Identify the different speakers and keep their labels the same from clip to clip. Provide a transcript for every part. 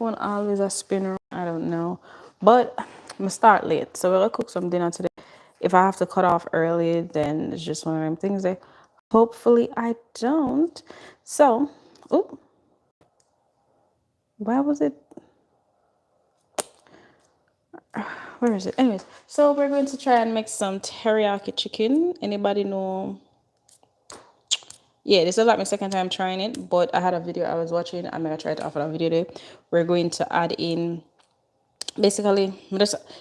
Speaker 1: phone always a spinner. I don't know. But I'm gonna start late. So we're gonna cook some dinner today. If I have to cut off early, then it's just one of them things that hopefully I don't. So, oh, why was it? Where is it? Anyways, so we're going to try and make some teriyaki chicken. Anybody know? Yeah, this is like my second time trying it, but I had a video I was watching. I'm gonna try to offer a video today. We're going to add in basically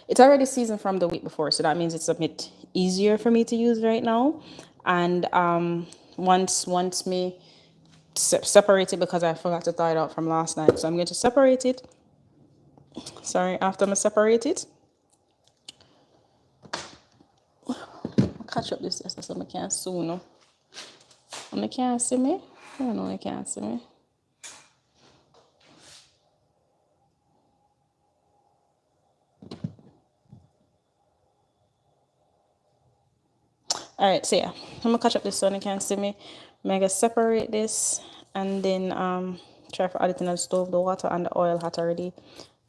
Speaker 1: it's already seasoned from the week before, so that means it's a bit easier for me to use right now. And once me separate it, because I forgot to thaw it out from last night, so I'm going to separate it. Sorry, after I separate it, catch up this so I can't soon. I can't see me. I don't know, I can't see me. All right, so yeah, I'm gonna catch up this so you can see me. I'm gonna separate this and then try for add it in the stove. The water and the oil hot already.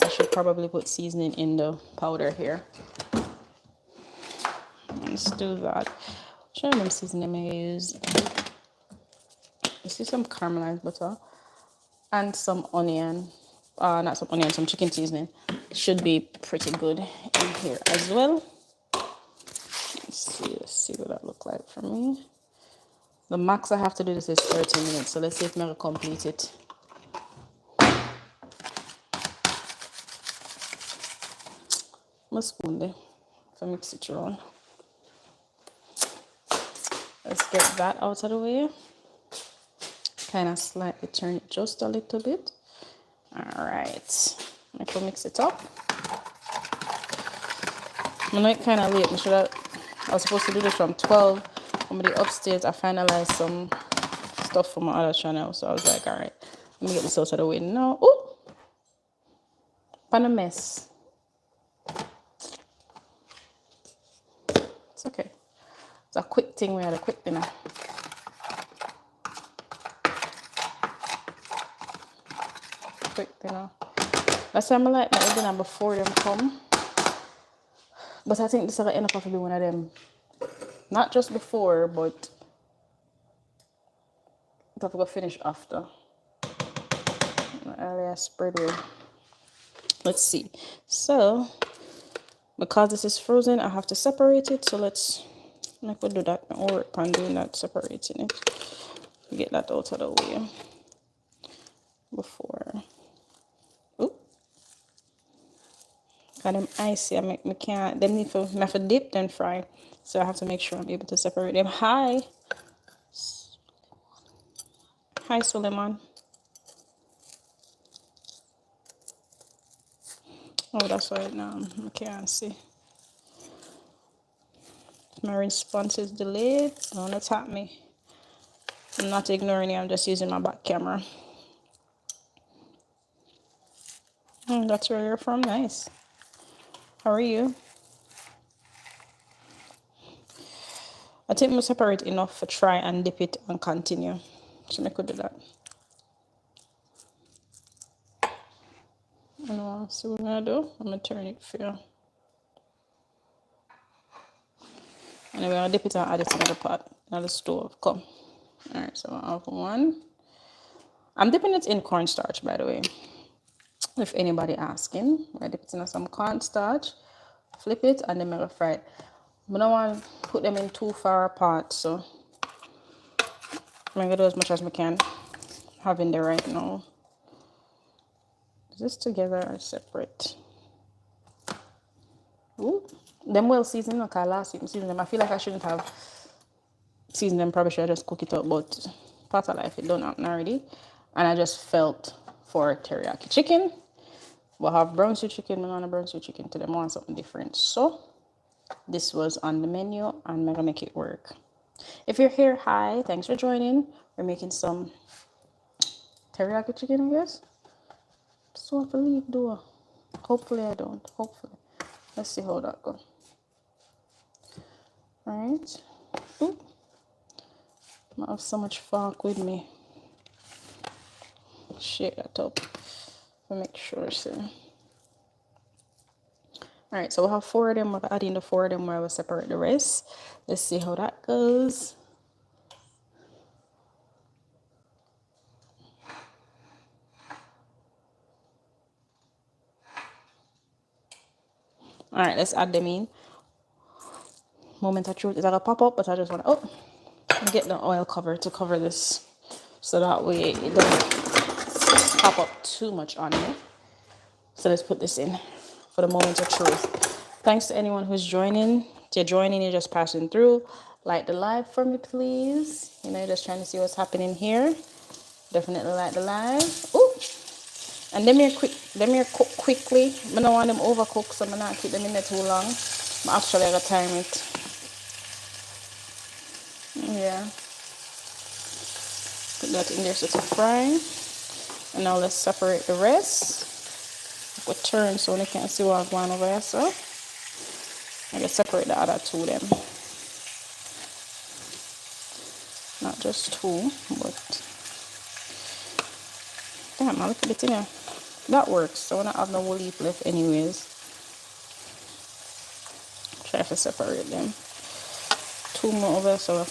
Speaker 1: I should probably put seasoning in the powder here. Let's do that. Show them seasoning I use. You see some caramelized butter and some onion. Not some onion, some chicken seasoning. It should be pretty good in here as well. Let's see what that look like for me. The max I have to do this is 30 minutes, so let's see if I can complete it. My spoon there for mix it around. Let's get that out of the way. Kind of slightly turn it just a little bit. All right, I can mix it up. I know it's kind of late. I was supposed to do this from 12. Somebody upstairs, I finalized some stuff for my other channel, so I was like, all right, let me get this out of the way now. Oh, pan a mess. It's okay. It's a quick thing. We had a quick dinner. Quick dinner. That's why I like my dinner before them come. But I think this is going to end up be one of them. Not just before, but I have to go finish after. Earlier spread here. Let's see. So, because this is frozen, I have to separate it. So let's do that and work on doing that, separating it. Get that out of the way before. Ooh. Got them icy. I can't. Them need to have to dip then fry. So I have to make sure I'm able to separate them. Hi, Suleiman. Oh, that's right now. I can't see. My response is delayed. Don't attack me. I'm not ignoring you. I'm just using my back camera. That's where you're from. Nice. How are you? I think I'm separate enough to try and dip it and continue. So I could do that. I know. See what I'm gonna do? I'm gonna turn it for you. And then we're gonna dip it and add it in the pot, another stove. Come. Alright, so I have one. I'm dipping it in cornstarch, by the way. If anybody asking, I dip it in some cornstarch, flip it, and then I'm gonna fry it. But I don't want to put them in too far apart, so I'm gonna do as much as I can have in there right now. Is this together or separate? Ooh, them well seasoned. Okay, last week I seasoned them. I feel like I shouldn't have seasoned them. Probably should have just cook it up, but part of life it don't happen already. And I just felt for teriyaki chicken. We'll have brown stew chicken. I'm gonna brown stew chicken today. I want something different, so this was on the menu, and I'm gonna make it work. If you're here, hi, thanks for joining. We're making some teriyaki chicken, I guess. So I believe, do. Hopefully I don't. Hopefully. Let's see how that goes. Alright. I have so much fork with me. Shake that up. make sure. So, all right, so we'll have 4 of them. We'll add in the 4 of them where we'll separate the rest. Let's see how that goes. All right, let's add them in. Moment of truth is gonna pop up, but I just want to get the oil cover to cover this, so that way it doesn't pop up too much on me. So let's put this in for the moment of truth. Thanks to anyone who's joining. If you're joining, you're just passing through. Like the live for me, please. You know, you're just trying to see what's happening here. Definitely like the live. Ooh. And them here cook quickly. I don't want them overcooked, so I'm not keep them in there too long. But actually I gotta time it. Yeah. Put that in there so to fry. And now let's separate the rest. We turn so you can see what's going over here. So I can separate the other 2 them. Not just 2, but damn, a little bit in here. That works. So I don't have no whole heap left anyways. Try to separate them. 2 more over, so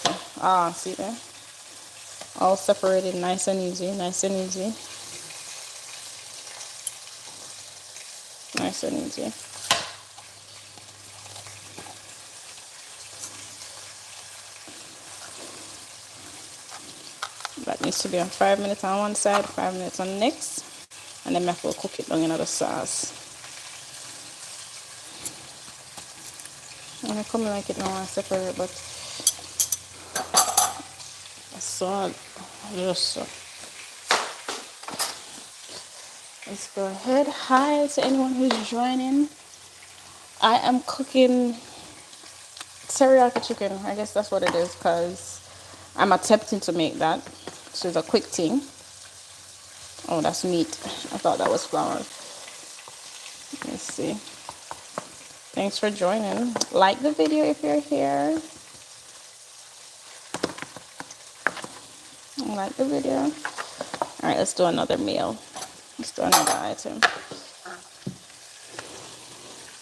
Speaker 1: see there? All separated, nice and easy, nice and easy. Nice and easy. That needs to be on 5 minutes on one side, 5 minutes on the next. And then I have to cook it down in the sauce. And I come like it now and separate, but so just so. Let's go ahead. Hi to anyone who's joining. I am cooking teriyaki chicken. I guess that's what it is, because I'm attempting to make that. So it's a quick thing. Oh, that's meat. I thought that was flour. Let's see. Thanks for joining. Like the video if you're here. Like the video. All right, let's do another meal. Let's do another item.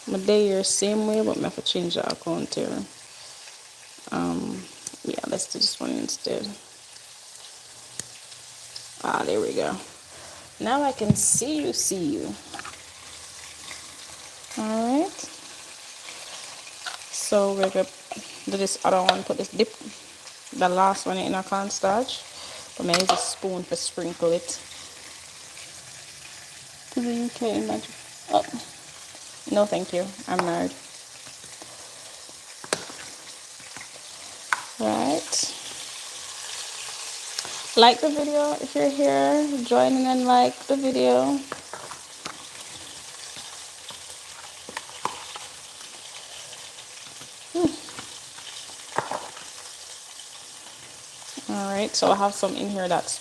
Speaker 1: My day here same way, but I have to change the account here. Yeah, let's do this one instead. There we go. Now I can see you. All right. So we're gonna do this other one. Put this dip, the last one in a cornstarch. But I use a spoon to sprinkle it. To the UK, imagine. Oh, no, thank you. I'm married. Right. Like the video if you're here. Join in and like the video. Alright, so I have some in here that's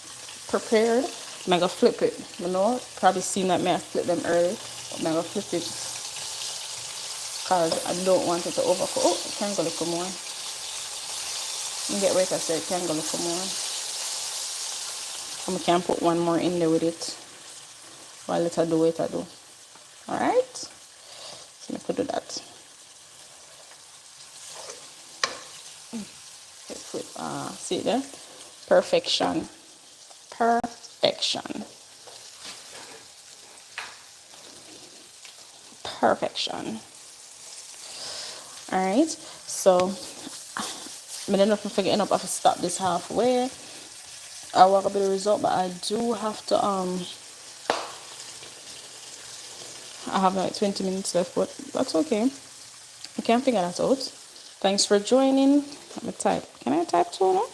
Speaker 1: prepared. I'm gonna flip it. You know, probably seen that I flip them early. But I'm gonna flip it because I don't want it to overcook. Oh, it can go a little more. You get what I said, it can go a little more. And we can put one more in there with it while I do what I do. Alright? So I could do that. See it there? Perfection. Perfection. Perfection. Alright, so I don't know if I'm forgetting up. I have to stop this halfway. I walk up with the result, but I do have to I have like 20 minutes left, but that's okay. I can figure that out. Thanks for joining. Let me type. Can I type too now?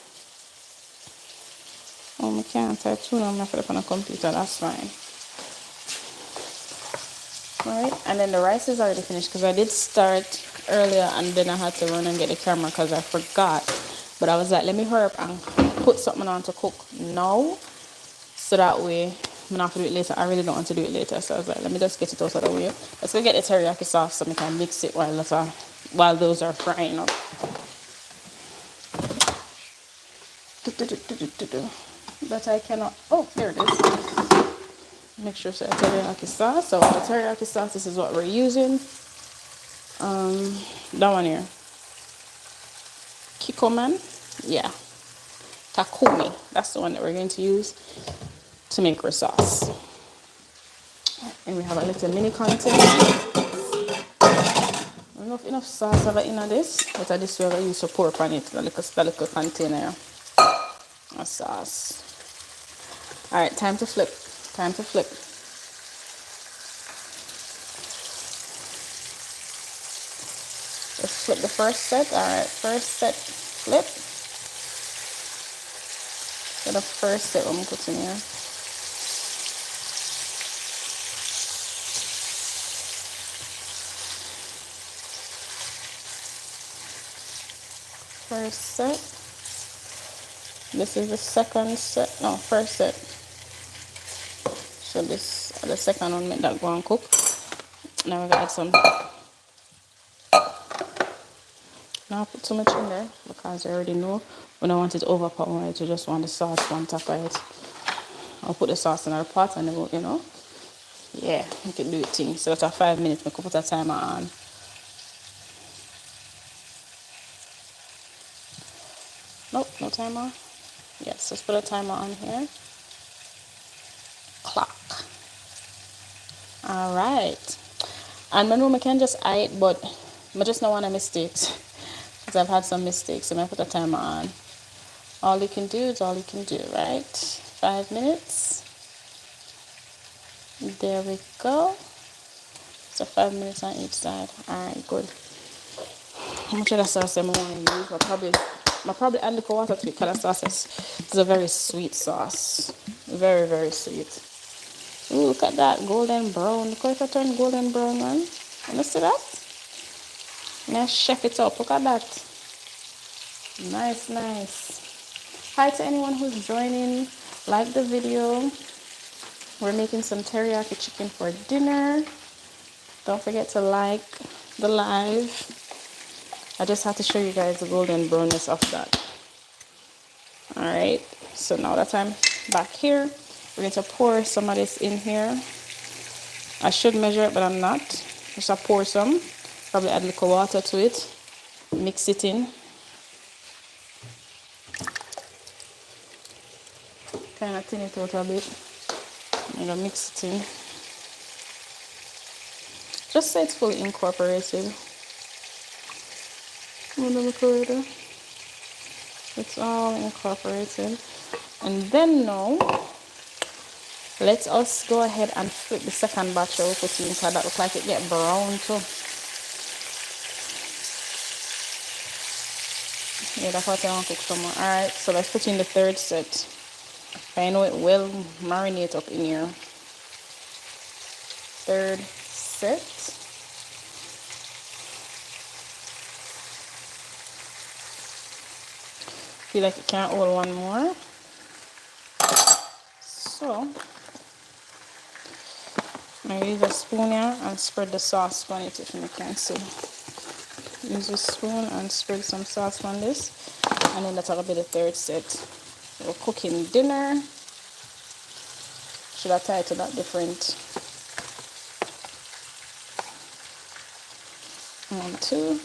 Speaker 1: Oh, I can't type too now. I'm not on a computer. That's fine. Alright, and then the rice is already finished because I did start earlier and then I had to run and get the camera because I forgot. But I was like, let me hurry up and put something on to cook now, so that way I'm not have to do it later. I really don't want to do it later, so I was like, let me just get it out of the way. Let's go get the teriyaki sauce so we can mix it while those are frying up. But I cannot. Oh, there it is. mixture of teriyaki sauce. So the teriyaki sauce, this is what we're using. That one here, Kikoman, yeah, Takumi. That's the one that we're going to use to make our sauce. And we have a little mini container. Enough sauce over in this, but this way I use to pour on it. The little container of sauce. All right, time to flip. Time to flip. Let's flip the first set. All right, first set, flip. So the first set I'm putting here. First set. This is the second set. No, first set. So this the second one make that go and cook. Now we're gonna add some. Now I put too much in there because I already know when I want it to overpower it, you just want the sauce on top of it. I'll put the sauce in our pot and then we'll, yeah, we can do it thing. So that's 5 minutes. We can put a timer on. Nope, no timer. Yes, let's put a timer on here. Clock. All right. And I know I can just eye it, but I just don't want mistakes. Because I've had some mistakes. So I put a timer on. All you can do is all you can do, right? 5 minutes. There we go. So 5 minutes on each side. All right, good. How much of that sauce am I want to use? I'll probably add a little water to it because the sauce is a very sweet sauce. Very, very sweet. Ooh, look at that. Golden brown. Look how it turned golden brown, man. You see that? Now chef it up. Look at that. Nice, nice. Hi to anyone who's joining. Like the video. We're making some teriyaki chicken for dinner. Don't forget to like the live. I just have to show you guys the golden brownness of that. Alright, so now that I'm back here, we're going to pour some of this in here. I should measure it, but I'm not. Just to pour some. Probably add a little water to it. Mix it in. Kind of thin it out a bit. I'm going to mix it in. Just so it's fully incorporated. It's all incorporated. And then now, let us go ahead and flip the second batch that we put in because that looks like it get brown too. Yeah, that's what I want to cook some more. Alright, so let's put in the third set. I know it will marinate up in here. Third set. Feel like it can't hold one more. So I use a spoon here and spread the sauce on it if you can see. Use a spoon and spread some sauce on this. And then that's gonna be the third set. We're cooking dinner. Should I title that different? 1, 2.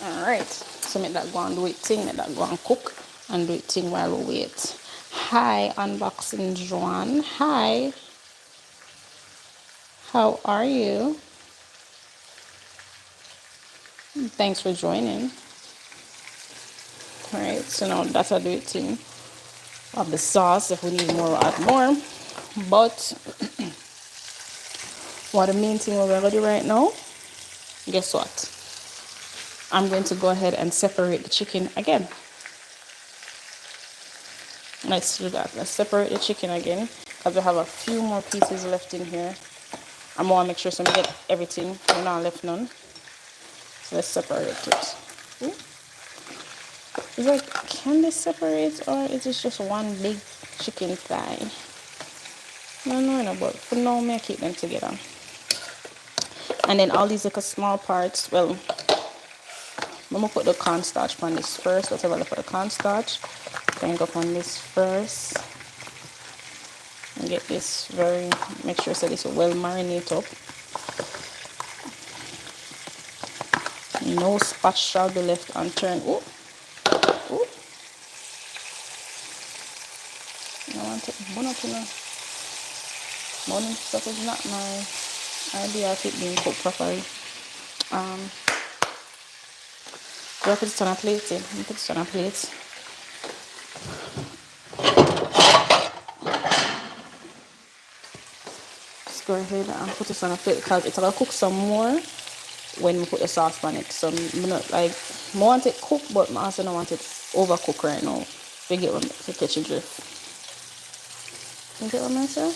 Speaker 1: Alright. So make that go and do it thing, make that go and cook and do it thing while we wait. Hi, Unboxing Joan. Hi. How are you? Thanks for joining. Alright, so now that's how I do it thing. Of the sauce, if we need more, we'll add more. But what the main thing we're gonna do right now, guess what? I'm going to go ahead and separate the chicken again. Let's do that. Let's separate the chicken again because we have a few more pieces left in here. I'm gonna make sure so we get everything. We're not left none. So let's separate it. Ooh. Is like, can they separate or is it just one big chicken thigh? No, but for now, I keep them together. And then all these little small parts, well, I'm gonna put the cornstarch on this first. Whatever I put the cornstarch, then go on this first. And get this make sure so this well marinate up. No spot shall be left unturned. Oh, oh. I want to burn up, you know. Burning stuff is not my idea of it being cooked properly. Do I put it on a plate? Yeah, put it on a plate. Just go ahead and put this on a plate because it's gonna cook some more when we put the sauce on it. So I'm not like I want it cooked, but I also don't want it overcooked right now. You get what to catch a drift. You get what I say?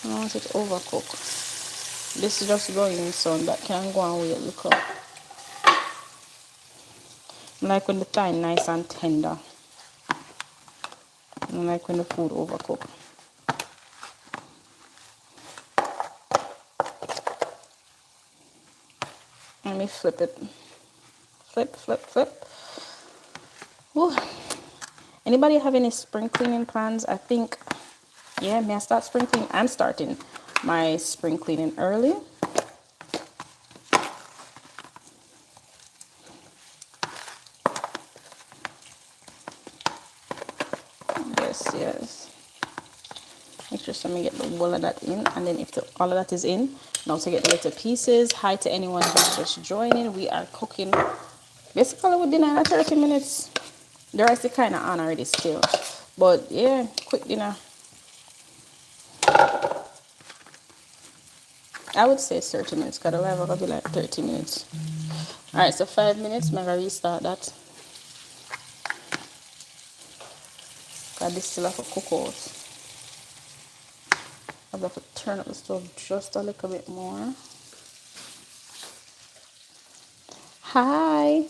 Speaker 1: I don't want it overcooked. This is just going so that can go and wait. Look up. I like when the thigh nice and tender. I don't like when the food overcooked. Let me flip it. Flip, flip, flip. Ooh. Anybody have any spring cleaning plans? I think, yeah, may I start spring cleaning? I'm starting my spring cleaning early. Yes. Make sure somebody get the whole of that in, and then if all of that is in, now to get the little pieces. Hi to anyone who's just joining. We are cooking basically with dinner in 30 minutes. The rice is kind of on already still, but yeah, quick dinner. I would say 30 minutes because the live will be like 30 minutes. All right, so 5 minutes. I'm gonna restart that because this still have to cook out. I have to turn up the stove just a little bit more. Hi.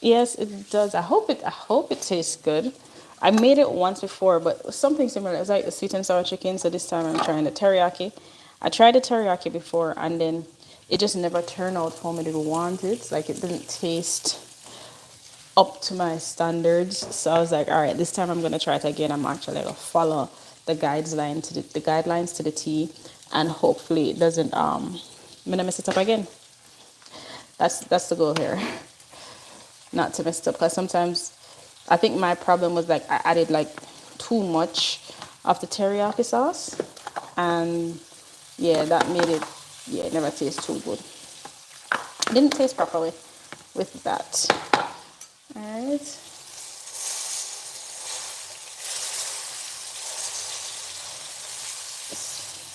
Speaker 1: Yes, it does. I hope it tastes good. I made it once before, but something similar. It was like the sweet and sour chicken, so this time I'm trying the teriyaki. I tried the teriyaki before and then it just never turned out how I did want it. Like it didn't taste up to my standards. So I was like, all right, this time I'm gonna try it again. I'm actually gonna follow the guidelines to the T, and hopefully it doesn't I'm gonna mess it up again. That's the goal here. Not to mess it up, because sometimes I think my problem was like I added like too much of the teriyaki sauce, and yeah, that made it, yeah, it never tastes too good. It didn't taste properly with that. All right.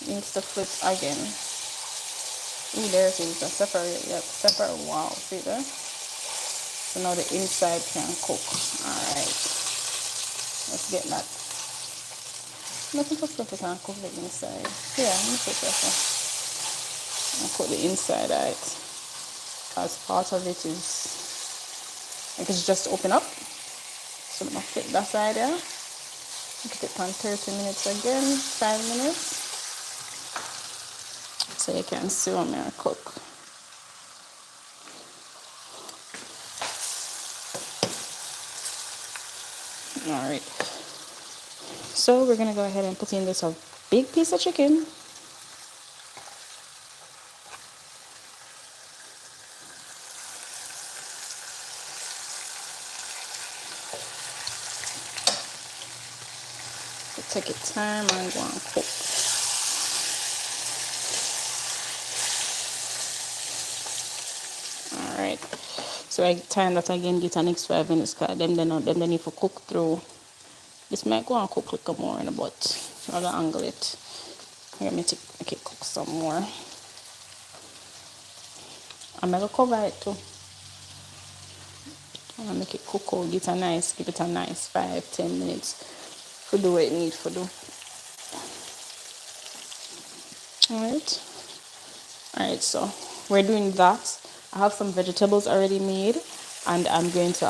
Speaker 1: Needs to flip again. Ooh, there it is. Separate. Yep, separate. Wow, see there? So now the inside can cook. Alright. Let's get that. Nothing for stuff can cook the inside. Yeah, let me put that. I'll put the inside out. Because part of it is like it's just open up. So I'm gonna flip that side there. Put it on 30 minutes again, 5 minutes. So you can see when I cook. Alright. So we're gonna go ahead and put in this a big piece of chicken. Take your time and go and cook. Alright. So I time that again get the next 5 minutes because them they need to cook through. This might go and cook a little more in a bit. I'm gonna angle it. Let me make it cook some more. I'm gonna cover it too. I'm gonna make it cook out, give it a nice 5-10 minutes to do what it needs to do. Alright, so we're doing that. I have some vegetables already made, and I'm going to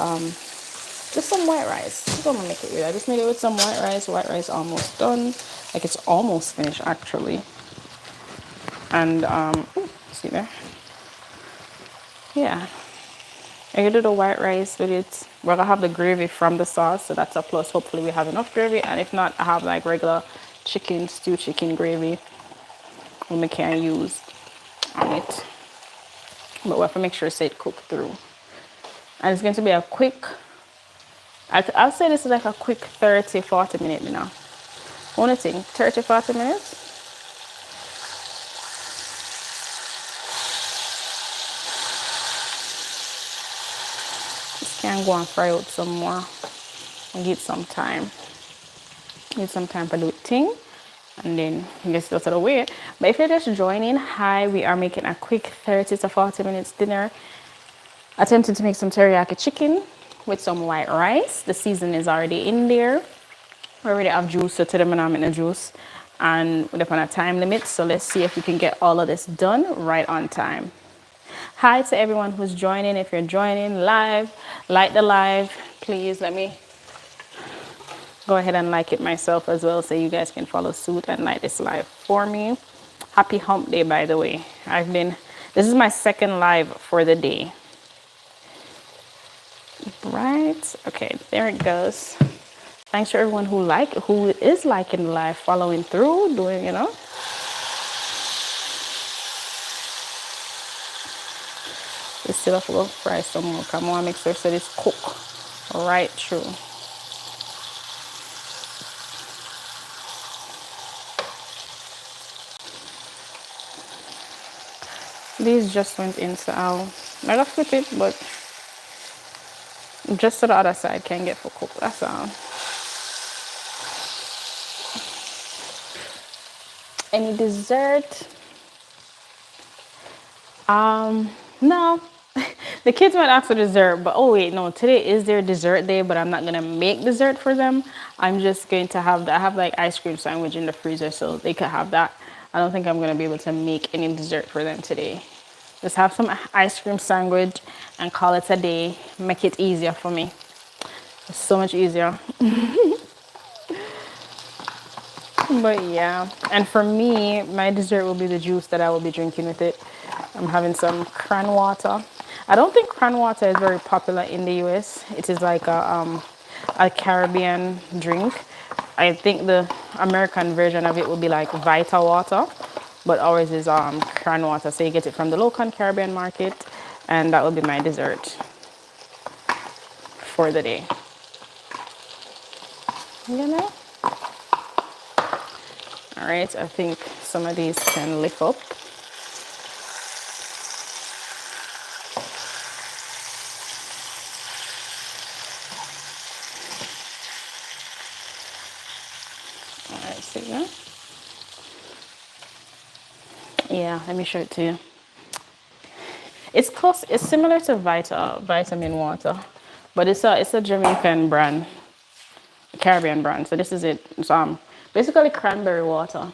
Speaker 1: just some white rice. I'm gonna make it with. I just made it with some white rice. White rice almost done. Like it's almost finished actually. And see there? Yeah. I'm gonna do the white rice with it. We're gonna have the gravy from the sauce, so that's a plus. Hopefully we have enough gravy, and if not, I have like regular chicken, stew chicken gravy we can use on it. But we have to make sure it's cooked through. And it's going to be a quick, I'll say this is like a quick 30-40 minute, you know. Only thing, 30-40 minutes. Just can go and fry out some more and give some time. Give some time to do it thing. And then you get out of the way. But if you're just joining, hi, we are making a quick 30-40 minutes dinner. Attempted to make some teriyaki chicken with some white rice. The season is already in there. We already have juice, so today I'm gonna make the juice. And we're on a time limit, so let's see if we can get all of this done right on time. Hi to everyone who's joining. If you're joining live, like the live, please let me go ahead and like it myself as well, so you guys can follow suit and like this live for me. Happy hump day, by the way. This is my second live for the day. Right, okay, there it goes. Thanks to everyone who is liking the live, following through, doing, you know. We still have to go fry some more. Come on, make sure so this cook right through. These just went in, so I'm gonna flip it, but just so the other side can get for cook. That's all. Any dessert? No. The kids might ask for dessert, but oh wait, no, today is their dessert day, but I'm not gonna make dessert for them. I'm just going to have I have like ice cream sandwich in the freezer, so they could have that. I don't think I'm gonna be able to make any dessert for them today. Just have some ice cream sandwich and call it a day. Make it easier for me. It's so much easier. But yeah, and for me, my dessert will be the juice that I will be drinking with it. I'm having some cran water. I don't think cran water is very popular in the US. It is like a Caribbean drink. I think the American version of it will be like Vita water, but ours is cran water. So you get it from the local Caribbean market, and that will be my dessert for the day. You know? All right, I think some of these can lift up. All right, see that? Yeah, let me show it to you. It's close. It's similar to vitamin water, but it's a Jamaican brand, a Caribbean brand. So this is it. It's basically cranberry water.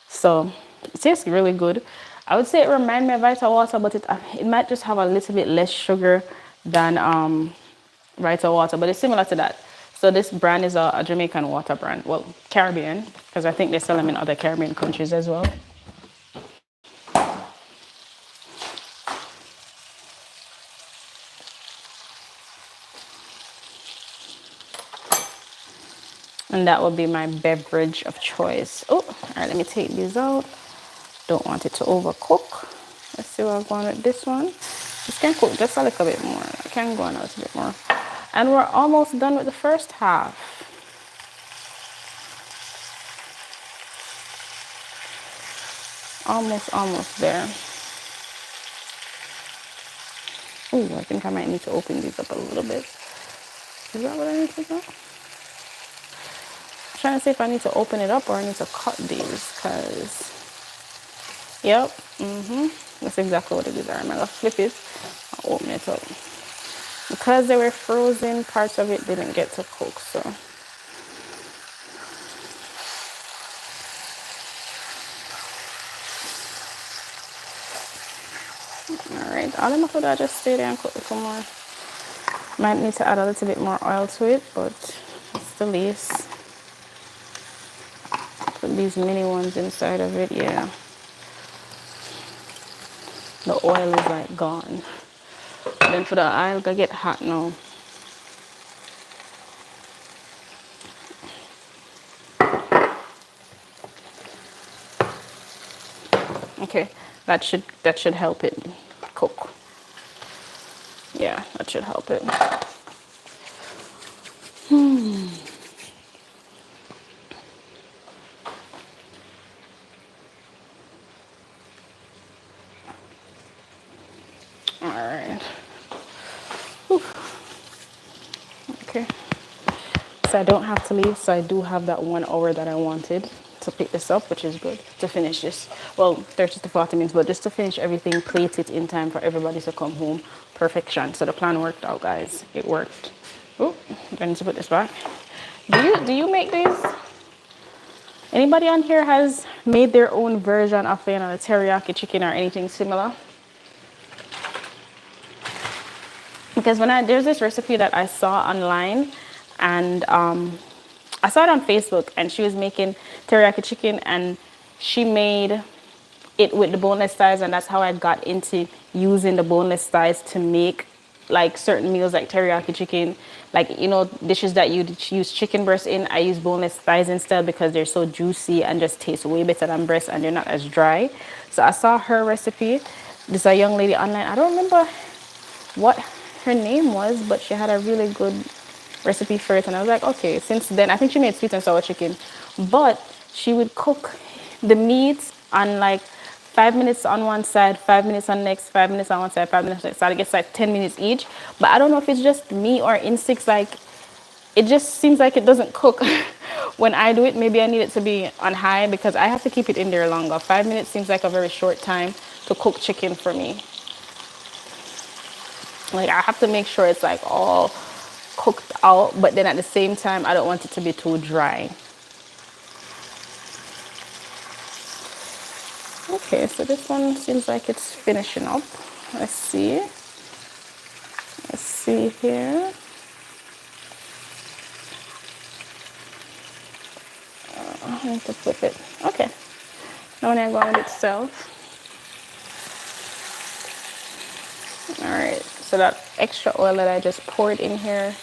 Speaker 1: So it tastes really good. I would say it reminds me of Vita water, but it might just have a little bit less sugar than Vita water, but it's similar to that. So this brand is a Jamaican water brand. Well, Caribbean, because I think they sell them in other Caribbean countries as well. And that will be my beverage of choice. Oh, all right, let me take these out. Don't want it to overcook. Let's see what I'm going with this one. This can cook just a little bit more. I can go on a little bit more. And we're almost done with the first half. Almost there. Oh, I think I might need to open these up a little bit. Is that what I need to do? I'm trying to see if I need to open it up or I need to cut these, because yep, that's exactly what it is. I'm gonna flip it and open it up. Because they were frozen, parts of it didn't get to cook, so. Alright, all enough of that, just stay there and cook it some more. Might need to add a little bit more oil to it, but it's the least. Put these mini ones inside of it, yeah. The oil is like gone. Then for the oil, gonna get hot now. Okay, that should help it cook. Yeah, that should help it. All right. Okay. So I don't have to leave. So I do have that 1 hour that I wanted to pick this up, which is good to finish this. Well, 30 to 40 minutes, but just to finish everything, plate it in time for everybody to come home. Perfection. So the plan worked out, guys. It worked. Oh, I need to put this back. Do you make these? Anybody on here has made their own version of the teriyaki chicken or anything similar? Because there's this recipe that I saw online, and I saw it on Facebook, and she was making teriyaki chicken, and she made it with the boneless thighs, and that's how I got into using the boneless thighs to make like certain meals like teriyaki chicken, like dishes that you use chicken breast in. I use boneless thighs instead because they're so juicy and just taste way better than breast, and they're not as dry. So I saw her recipe. This is a young lady online. I don't remember what her name was, but she had a really good recipe for it, and I was like, okay. Since then, I think she made sweet and sour chicken, but she would cook the meat on like 5 minutes on one side, 5 minutes on next, 5 minutes on one side, 5 minutes on next. So I guess like 10 minutes each. But I don't know if it's just me or instincts, like it just seems like it doesn't cook when I do it. Maybe I need it to be on high because I have to keep it in there longer. 5 minutes seems like a very short time to cook chicken for me. Like I have to make sure it's like all cooked out, but then at the same time I don't want it to be too dry. Okay, so this one seems like it's finishing up. Let's see. Let's see here. I need to flip it. Okay. Now when I go with itself. All right. So that extra oil that I just poured in here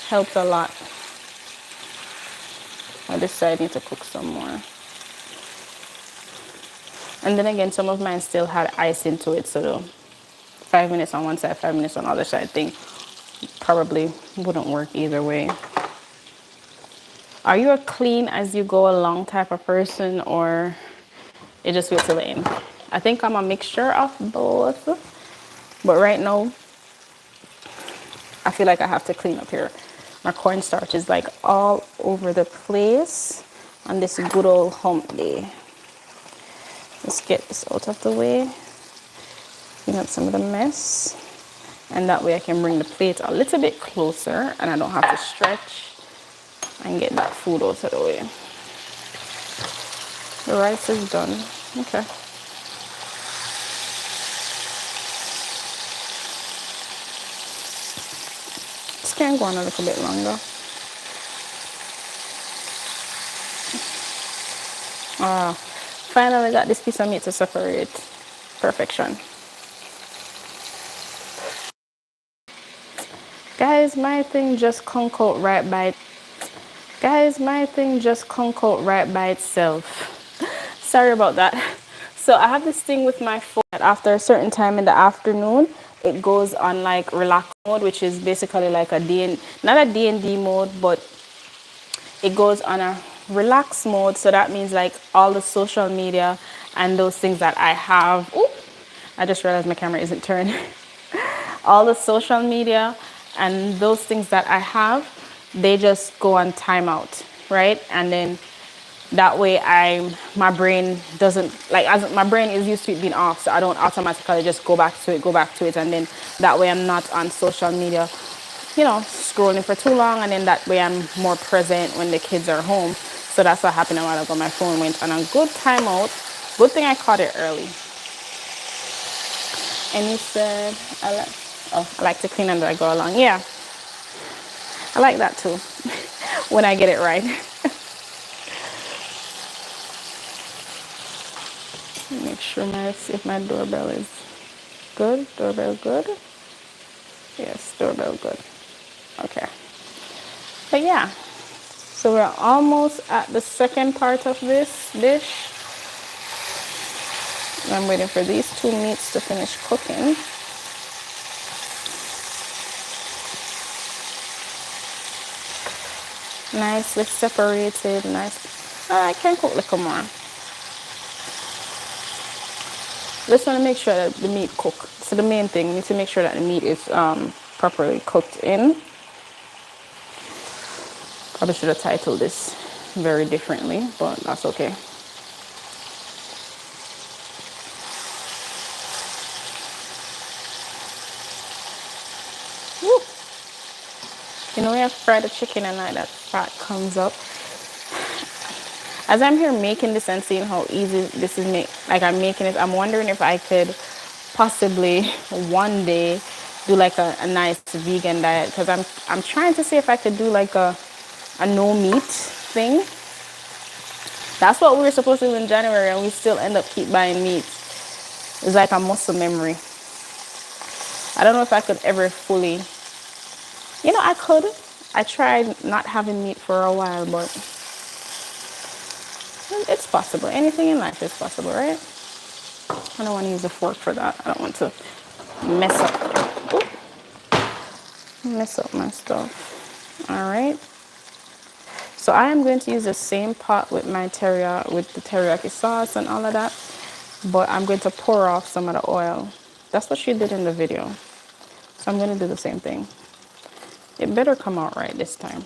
Speaker 1: helped a lot. On this side, I need to cook some more. And then again, some of mine still had ice into it, so the 5 minutes on one side, 5 minutes on the other side thing probably wouldn't work either way. Are you a clean as you go along type of person, or it just feels till the end? I think I'm a mixture of both, but right now I feel like I have to clean up here. My cornstarch is like all over the place on this good old hump day. Let's get this out of the way, clean up some of the mess, and that way I can bring the plate a little bit closer and I don't have to stretch and get that food out of the way. The rice is done. Okay. This can go on a little bit longer. Finally got this piece of meat to separate. Perfection. Guys, my thing just conk out right by itself. Sorry about that. So I have this thing with my phone that after a certain time in the afternoon, it goes on like relax mode, which is basically like not a D&D mode, but it goes on a relax mode. So that means like all the social media and those things that I have. Ooh, I just realized my camera isn't turned. All the social media and those things that I have, they just go on timeout, right? And then that way my brain doesn't, like, as my brain is used to it being off, so I don't automatically just go back to it, and then that way I'm not on social media, scrolling for too long, and then that way I'm more present when the kids are home. So that's what happened a while ago. My phone went on a good timeout. Good thing I caught it early. And you said I like to clean under I go along. Yeah, I like that too. When I get it right. Make sure if my doorbell is good. Doorbell good. Yes, doorbell good. Okay. But yeah, so we're almost at the second part of this dish. I'm waiting for these two meats to finish cooking. Nicely separated, nice. I can cook a little more. Just want to make sure that the meat cook. So the main thing, we need to make sure that the meat is properly cooked in. Probably should have titled this very differently, but that's okay. Woo. You know, when you fry the chicken and like that fat comes up. As I'm here making this and seeing how easy this is like I'm making it, I'm wondering if I could possibly one day do like a nice vegan diet, because I'm trying to see if I could do like a no meat thing. That's what we were supposed to do in January, and we still end up keep buying meat. It's like a muscle memory. I don't know if I could ever fully, you know, I could. I tried not having meat for a while, but it's possible. Anything in life is possible, right? I don't want to use a fork for that. I don't want to mess up, mess up my stuff. All right. So I am going to use the same pot with my teriyaki, with the teriyaki sauce and all of that, but I'm going to pour off some of the oil. That's what she did in the video. So I'm going to do the same thing. It better come out right this time.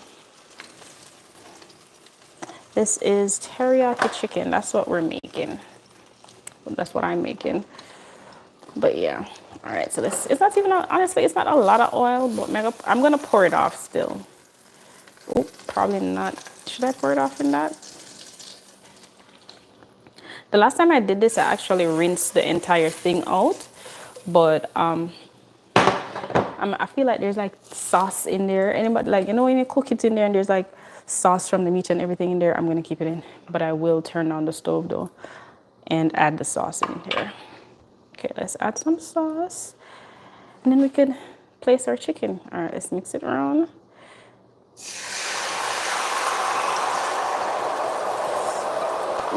Speaker 1: This is teriyaki chicken. That's what we're making. That's what I'm making. But yeah. All right. So this, it's not even, honestly, it's not a lot of oil, but I'm going to pour it off still. Oh, probably not. Should I pour it off in that? The last time I did this, I actually rinsed the entire thing out. But I feel like there's like sauce in there. Anybody, like, you know, when you cook it in there and there's like sauce from the meat and everything in there, I'm gonna keep it in. But I will turn on the stove though and add the sauce in here. Okay, let's add some sauce. And then we could place our chicken. All right, let's mix it around.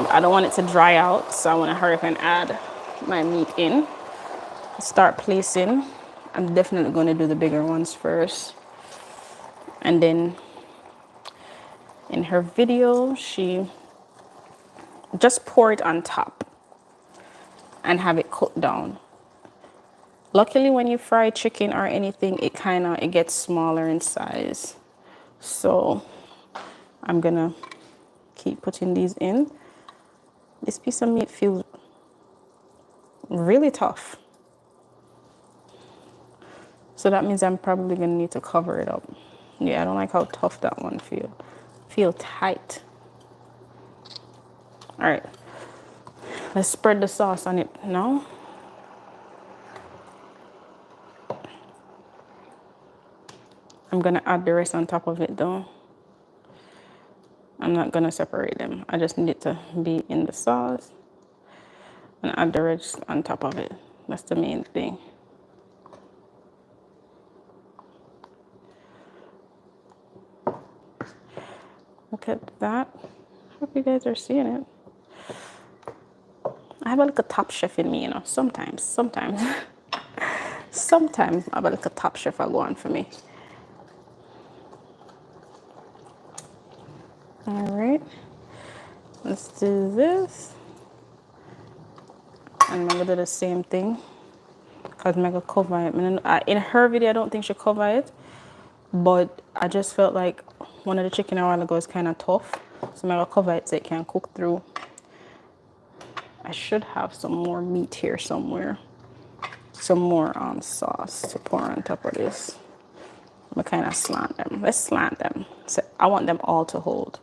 Speaker 1: I don't want it to dry out, so I want to hurry up and add my meat in. Start placing. I'm definitely going to do the bigger ones first. And then in her video, she just pour it on top and have it cooked down. Luckily, when you fry chicken or anything, it gets smaller in size. So I'm gonna keep putting these in. This piece of meat feels really tough. So that means I'm probably gonna need to cover it up. Yeah, I don't like how tough that one feel tight. All right, let's spread the sauce on it now. I'm gonna add the rest on top of it though. I'm not gonna separate them. I just need it to be in the sauce and add the rest on top of it. That's the main thing. Look at that. Hope you guys are seeing it. I have a little top chef in me, you know, sometimes. Sometimes I have a little top chef go on for me. All right, let's do this. And I'm gonna do the same thing because I'm gonna cover it. In her video, I don't think she covered it, but I just felt like one of the chicken a while ago is kind of tough. So I'm gonna cover it so it can cook through. I should have some more meat here somewhere. Some more sauce to pour on top of this. I'm gonna kind of slant them. Let's slant them. So I want them all to hold.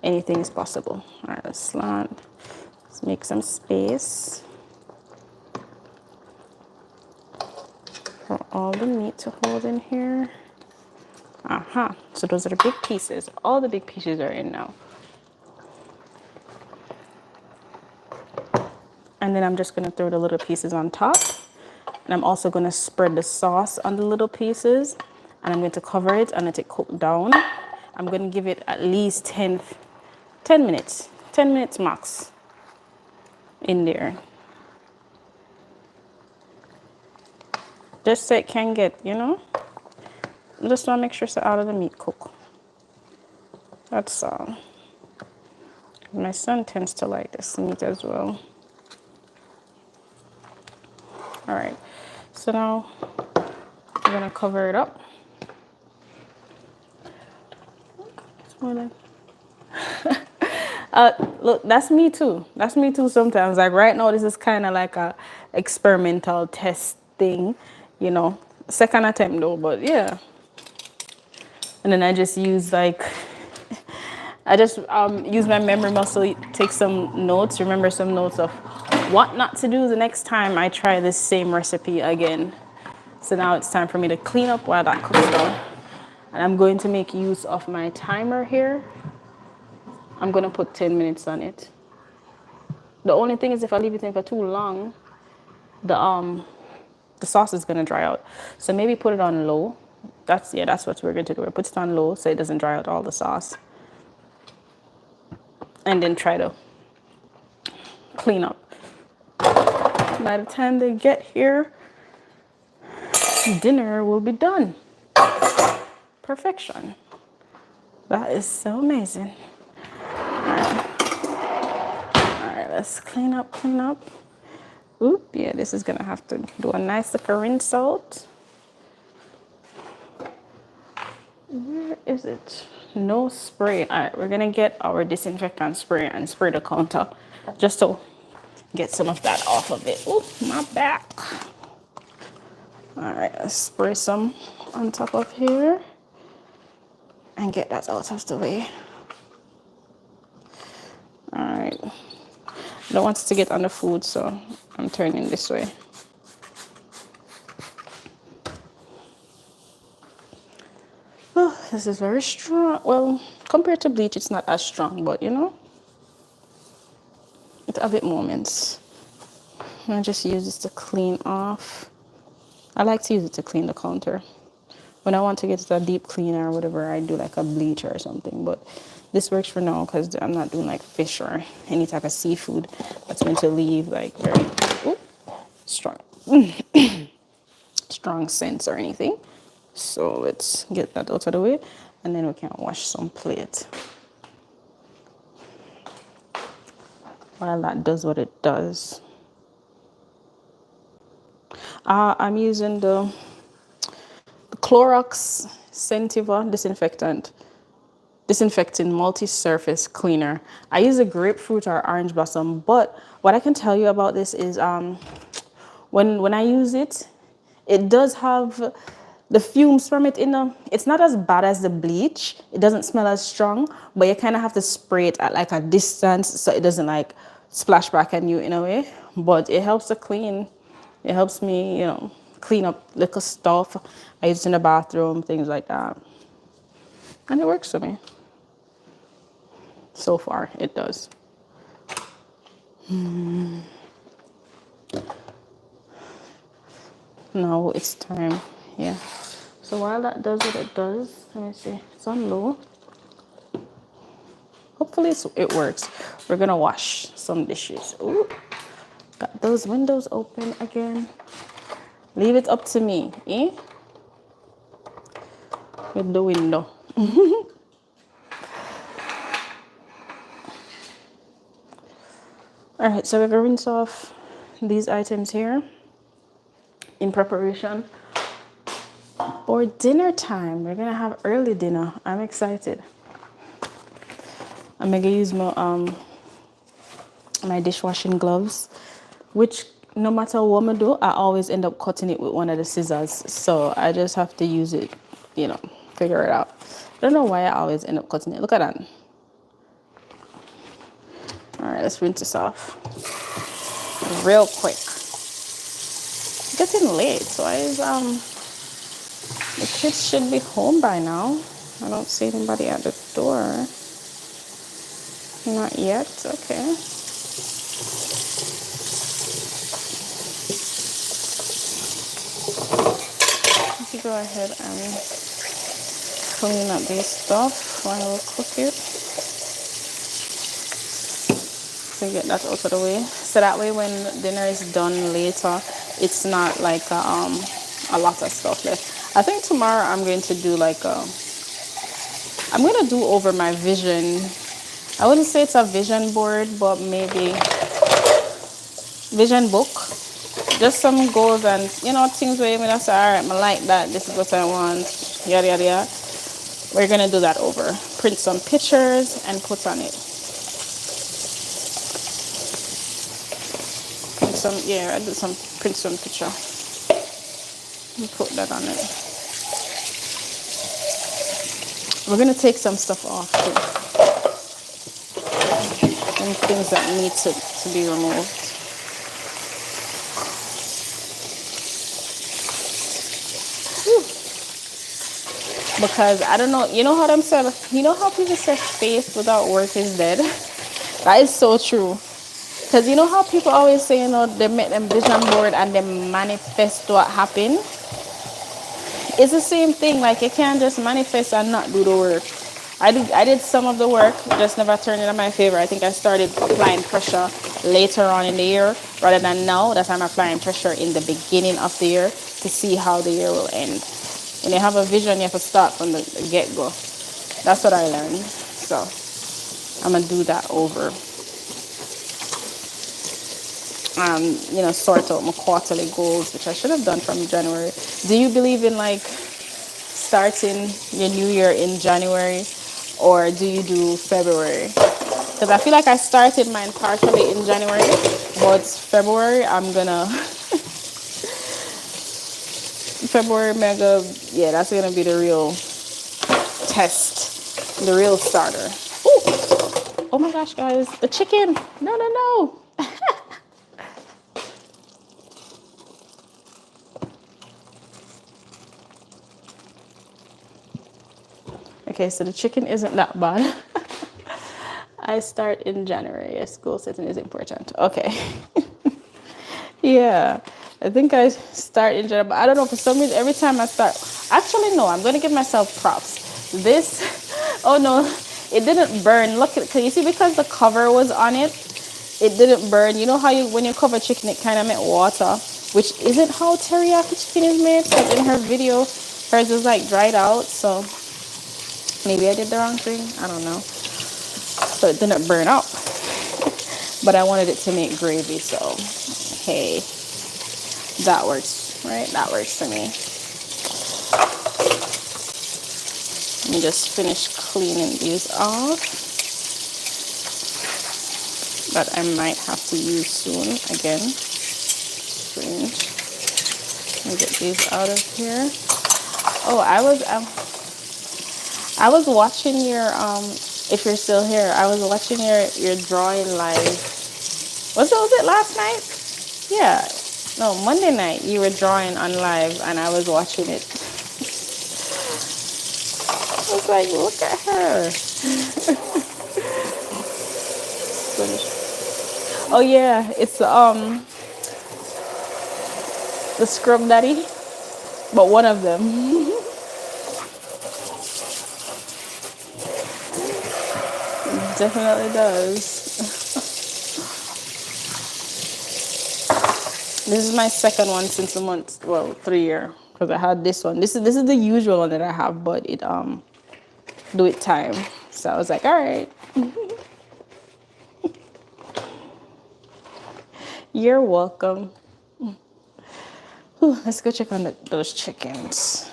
Speaker 1: Anything is possible. All right, let's slant. Let's make some space for all the meat to hold in here. So those are the big pieces. All the big pieces are in now. And then I'm just gonna throw the little pieces on top And I'm also going to spread the sauce on the little pieces, and I'm going to cover it and let it cook down. I'm going to give it at least 10 minutes, 10 minutes max in there. Just so it can get, you know, just want to make sure so all of the meat cook. That's all. My son tends to like this meat as well. All right, so now I'm gonna cover it up. Look, that's me too. That's me too sometimes. Like right now, this is kind of like a experimental test thing, you know. Second attempt though, but yeah. And then I just use like, I just use my memory muscle, take some notes, remember some notes of what not to do the next time I try this same recipe again. So now it's time for me to clean up while that cooks down. And I'm going to make use of my timer here. I'm going to put 10 minutes on it. The only thing is if I leave it in for too long, the sauce is going to dry out. So maybe put it on low. That's what we're going to do. We put it on low so it doesn't dry out all the sauce. And then try to clean up. By the time they get here, dinner will be done. Perfection. That is so amazing. All right, let's clean up. Oop, yeah, this is gonna have to do a nice little rinse out. Where is it? No spray. All right, we're gonna get our disinfectant spray and spray the counter just to get some of that off of it. Oop, my back. All right, let's spray some on top of here and get that out of the way. All right, I don't want it to get on the food, so I'm turning this way. Oh, this is very strong. Well, compared to bleach, it's not as strong, but you know, it's a bit moments. I just use this to clean off. I like to use it to clean the counter. When I want to get to a deep cleaner or whatever, I do like a bleach or something. But this works for now because I'm not doing like fish or any type of seafood that's going to leave like very strong, strong scents or anything. So let's get that out of the way, and then we can wash some plate. While that does what it does. I'm using the Clorox Sentiva disinfecting multi-surface cleaner. I use a grapefruit or orange blossom, but what I can tell you about this is when I use it, it does have the fumes from it it's not as bad as the bleach. It doesn't smell as strong, but you kind of have to spray it at like a distance so it doesn't like splash back at you in a way. But it helps to clean. It helps me, you know, clean up little stuff. I use it in the bathroom, things like that. And it works for me. So far, it does. Now it's time. Yeah. So while that does what it does, let me see. It's on low. Hopefully it works. We're gonna wash some dishes. Ooh, got those windows open again. Leave it up to me, eh? With the window. All right, so we're gonna rinse off these items here in preparation for dinner time. We're gonna have early dinner. I'm excited. I'm gonna use my dishwashing gloves, which no matter what I do, I always end up cutting it with one of the scissors. So I just have to use it, you know, figure it out. I don't know why I always end up cutting it. Look at that. All right, let's rinse this off real quick. It's getting late, so the kids should be home by now. I don't see anybody at the door. Not yet. Okay. go ahead and clean up this stuff while we cook it. To get that out of the way. So that way when dinner is done later, it's not like a lot of stuff left. I think tomorrow I'm going to do like I'm going to do over my vision. I wouldn't say it's a vision board, but maybe vision book. Just some goals and, you know, things where you may say, all right, I like that. This is what I want. Yada, yada, yada. We're going to do that over. Print some pictures and put on it. I did some, print some picture. And put that on it. We're going to take some stuff off too. And things that need to be removed. Because I don't know, you know how them said, you know how people say faith without work is dead? That is so true. Because you know how people always say, you know, they make them vision board and they manifest what happened? It's the same thing. Like, you can't just manifest and not do the work. I did some of the work, just never turned it in my favor. I think I started applying pressure later on in the year rather than now that I'm applying pressure in the beginning of the year to see how the year will end. When you have a vision, you have to start from the get-go. That's what I learned. So I'm going to do that over. You know, sort out my quarterly goals, which I should have done from January. Do you believe in like starting your new year in January, or do you do February? Because I feel like I started mine partially in January, but February I'm gonna February mega, yeah, that's gonna be the real test, the real starter. Ooh. Oh my gosh, guys, the chicken! No, no, no! Okay, so the chicken isn't that bad. I start in January. Yes, goal setting is important. Okay. Yeah, I think I start in January, but I don't know, for some reason, every time I start, actually, no, I'm going to give myself props. This, oh no, it didn't burn. Look at, you see, because the cover was on it, it didn't burn. You know how when you cover chicken, it kind of made water, which isn't how teriyaki chicken is made. Because in her video, hers was like dried out, so maybe I did the wrong thing. I don't know. So it didn't burn up. But I wanted it to make gravy, so hey, that works, right? That works for me. Let me just finish cleaning these off that I might have to use soon again. Strange. Let me get these out of here. Oh, I was watching your if you're still here, I was watching your drawing live. Was it last night? Yeah. No, Monday night you were drawing on live and I was watching it. I was like, look at her. Oh yeah, it's the Scrub Daddy, but one of them. Definitely does. This is my second one since a month, well, 3 year, because I had this one. This is the usual one that I have, but it do it time. So I was like, all right. You're welcome. Ooh, let's go check on those chickens.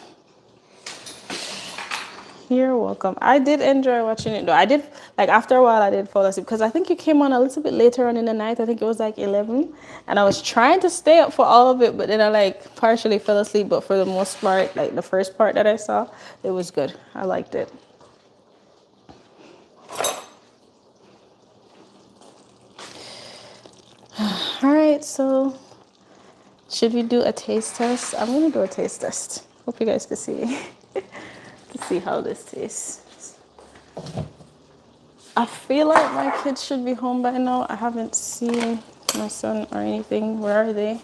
Speaker 1: You're welcome. I did enjoy watching it though. I did, like, after a while I did fall asleep because I think you came on a little bit later on in the night. I think it was like 11 and I was trying to stay up for all of it, but then I like partially fell asleep. But for the most part, like the first part that I saw, it was good. I liked it. All right, so should we do a taste test? I'm gonna do a taste test. Hope you guys can see. To see how this tastes. I feel like my kids should be home by now. I haven't seen my son or anything. Where are they?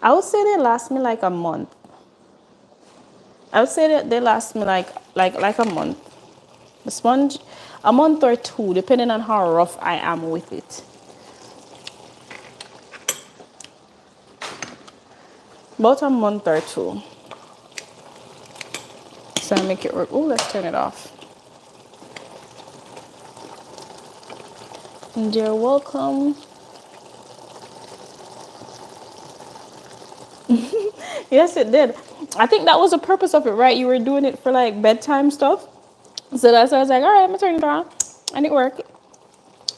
Speaker 1: I would say they last me like a month. I would say that they last me like a month. The sponge, a month or two, depending on how rough I am with it. About a month or two. So I make it work. Oh, let's turn it off. And you're welcome. Yes, it did. I think that was the purpose of it, right? You were doing it for like bedtime stuff. So that's why I was like, all right, I'm gonna turn it on. And it worked.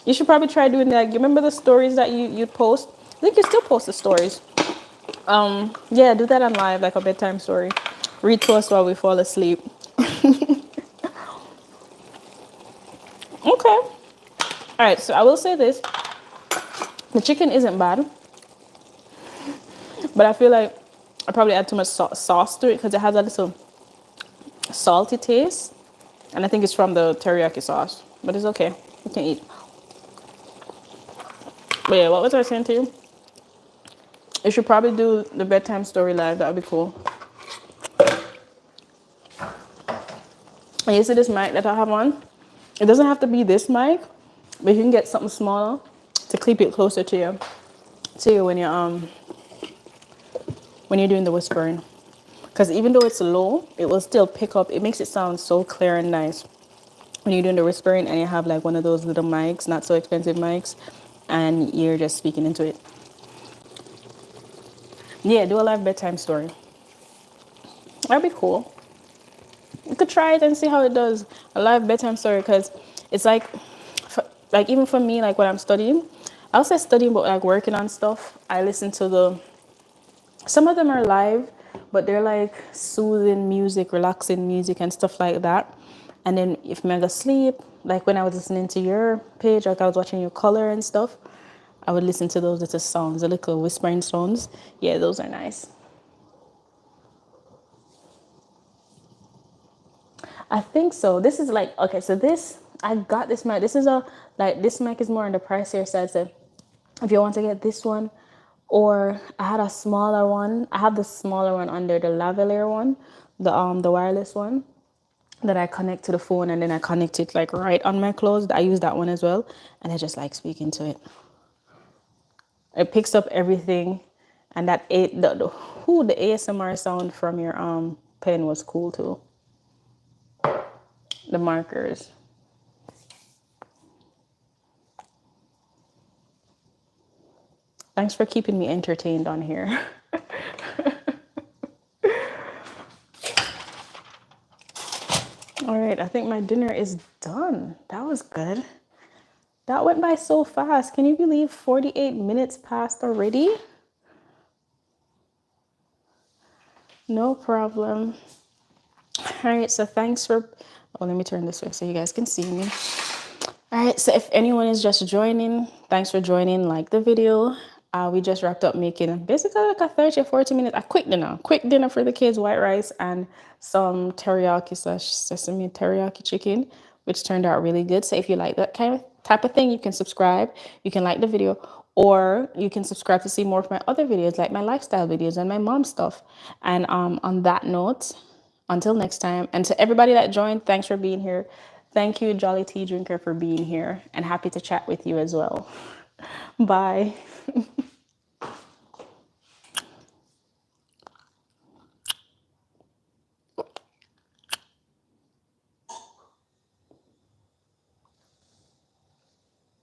Speaker 1: You should probably try doing that. You remember the stories that you'd post? I think you still post the stories. Yeah, do that on live, like a bedtime story. Read to us while we fall asleep. Okay. All right, so I will say this. The chicken isn't bad, but I feel like I probably add too much sauce to it because it has a little salty taste. And I think it's from the teriyaki sauce, but it's okay. You can eat. But yeah, what was I saying to you? You should probably do the bedtime story live. That would be cool. And you see this mic that I have on? It doesn't have to be this mic, but you can get something smaller to keep it closer to you when you're doing the whispering. Because even though it's low, it will still pick up. It makes it sound so clear and nice when you're doing the whispering and you have like one of those little mics, not so expensive mics, and you're just speaking into it. Yeah, do a live bedtime story. That'd be cool. You could try it and see how it does. A live bedtime story, because it's like, like even for me, like when I'm studying, I also studying, but like working on stuff. I listen to some of them are live, but they're like soothing music, relaxing music, and stuff like that. And then if I'm gonna sleep, like when I was listening to your page, like I was watching your color and stuff, I would listen to those little sounds, the little whispering sounds. Yeah, those are nice. I think so. This is like, okay, so this, I got this mic. This is this mic is more on the pricier side. So if you want to get this one, or I had a smaller one. I have the smaller one under the lavalier one, the wireless one that I connect to the phone, and then I connect it like right on my clothes. I use that one as well, and I just like speaking to it. It picks up everything, and the ASMR sound from your pen was cool too. The markers. Thanks for keeping me entertained on here. All right, I think my dinner is done. That was good. That went by so fast. Can you believe 48 minutes passed already? No problem. All right, so thanks for... Oh, let me turn this way so you guys can see me. All right, so if anyone is just joining, thanks for joining. Like the video. We just wrapped up making basically like a 30 or 40 minutes, a quick dinner for the kids, white rice and some teriyaki / sesame teriyaki chicken, which turned out really good. So if you like that kind of type of thing, you can subscribe, you can like the video, or you can subscribe to see more of my other videos, like my lifestyle videos and my mom stuff. And on that note, until next time, and to everybody that joined, thanks for being here. Thank you, Jolly Tea Drinker, for being here, and happy to chat with you as well. Bye.